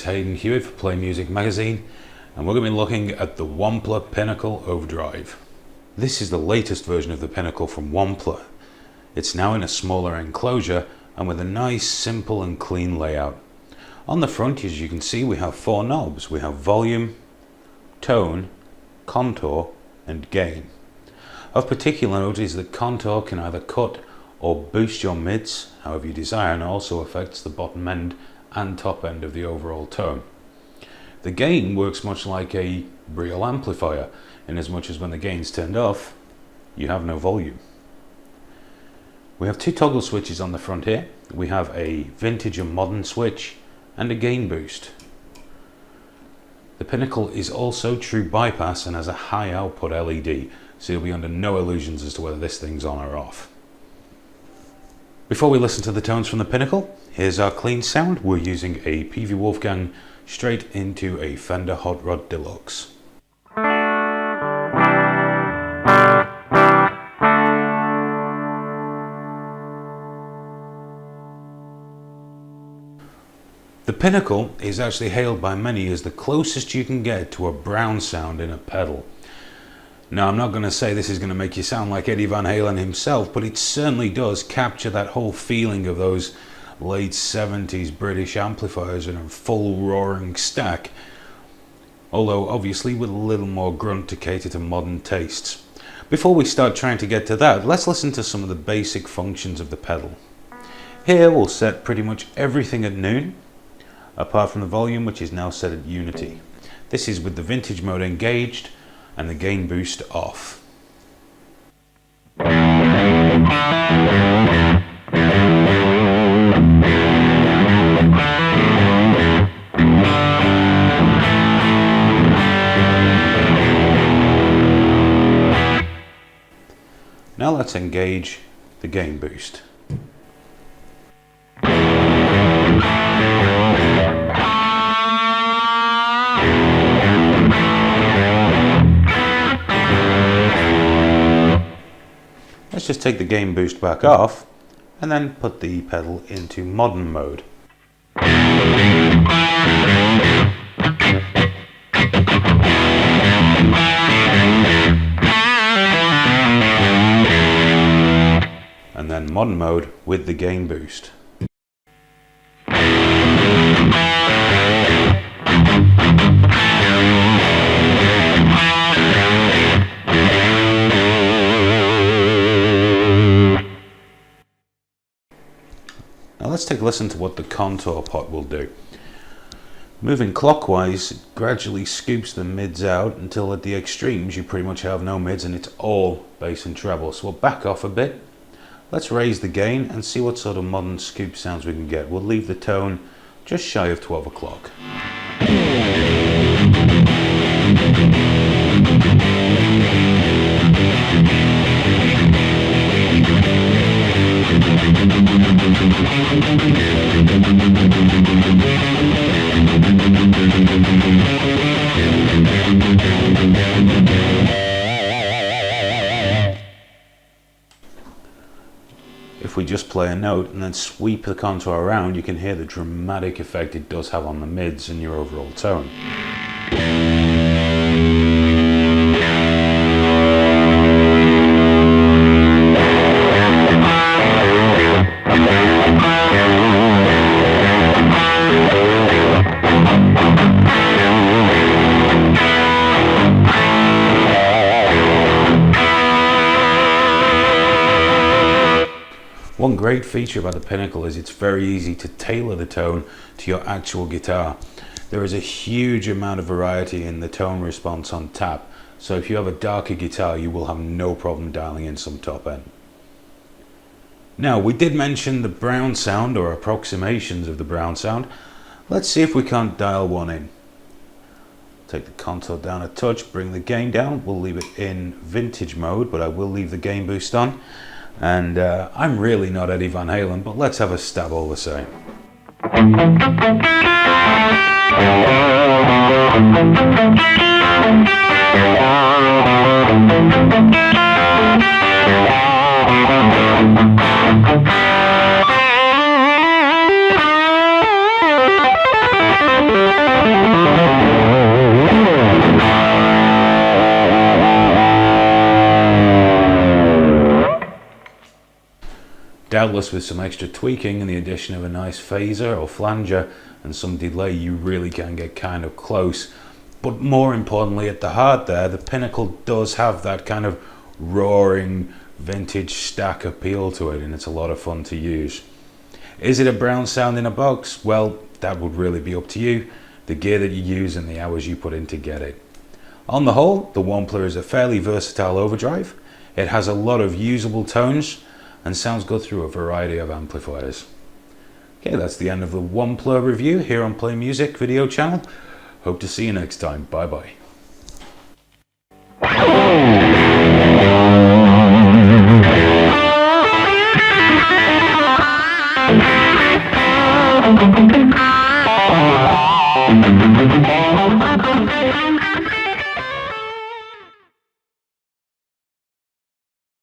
it's Hayden here for Play Music magazine, and we're going to be looking at the Wampler Pinnacle Overdrive. This is the latest version of the Pinnacle from Wampler. It's now in a smaller enclosure and with a nice, simple and clean layout. On the front, as you can see, we have 4 knobs. We have volume, tone, contour and gain. Of particular note is that contour can either cut or boost your mids however you desire, and also affects the bottom end and top end of the overall tone. The gain works much like a real amplifier, in as much as when the gain's turned off, you have no volume. We have 2 toggle switches on the front here. We have a vintage and modern switch and a gain boost. The Pinnacle is also true bypass and has a high output LED, so you'll be under no illusions as to whether this thing's on or off. Before we listen to the tones from the Pinnacle, here's our clean sound. We're using a Peavey Wolgang straight into a Fender Hot Rod Deluxe. The Pinnacle is actually hailed by many as the closest you can get to a brown sound in a pedal. Now, I'm not going to say this is going to make you sound like Eddie Van Halen himself, but it certainly does capture that whole feeling of those late 70s British amplifiers in a full roaring stack, although obviously with a little more grunt to cater to modern tastes. Before we start trying to get to that, let's listen to some of the basic functions of the pedal. Here we'll set pretty much everything at noon, apart from the volume, which is now set at unity. This is with the vintage mode engaged and the gain boost off. Now let's engage the gain boost. Let's just take the gain boost back off and then put the pedal into modern mode. And then modern mode with the gain boost. Now let's take a listen to what the contour pot will do. Moving clockwise, it gradually scoops the mids out until at the extremes you pretty much have no mids and it's all bass and treble. So we'll back off a bit. Let's raise the gain and see what sort of modern scoop sounds we can get. We'll leave the tone just shy of 12 o'clock. If we just play a note and then sweep the contour around, you can hear the dramatic effect it does have on the mids and your overall tone. One great feature about the Pinnacle is it's very easy to tailor the tone to your actual guitar. There is a huge amount of variety in the tone response on tap, so if you have a darker guitar you will have no problem dialing in some top end. Now, we did mention the brown sound, or approximations of the brown sound. Let's see if we can't dial one in. Take the contour down a touch, bring the gain down. We'll leave it in vintage mode, but I will leave the gain boost on. And I'm really not Eddie Van Halen, but let's have a stab all the same. Doubtless with some extra tweaking and the addition of a nice phaser or flanger and some delay, you really can get kind of close. But more importantly, at the heart there, the Pinnacle does have that kind of roaring vintage stack appeal to it, and it's a lot of fun to use. Is it a brown sound in a box? Well, that would really be up to you, the gear that you use and the hours you put in to get it. On the whole, the Wampler is a fairly versatile overdrive. It has a lot of usable tones and sounds good through a variety of amplifiers. Okay, that's the end of the Wampler review here on Play Music video channel. Hope to see you next time. Bye bye.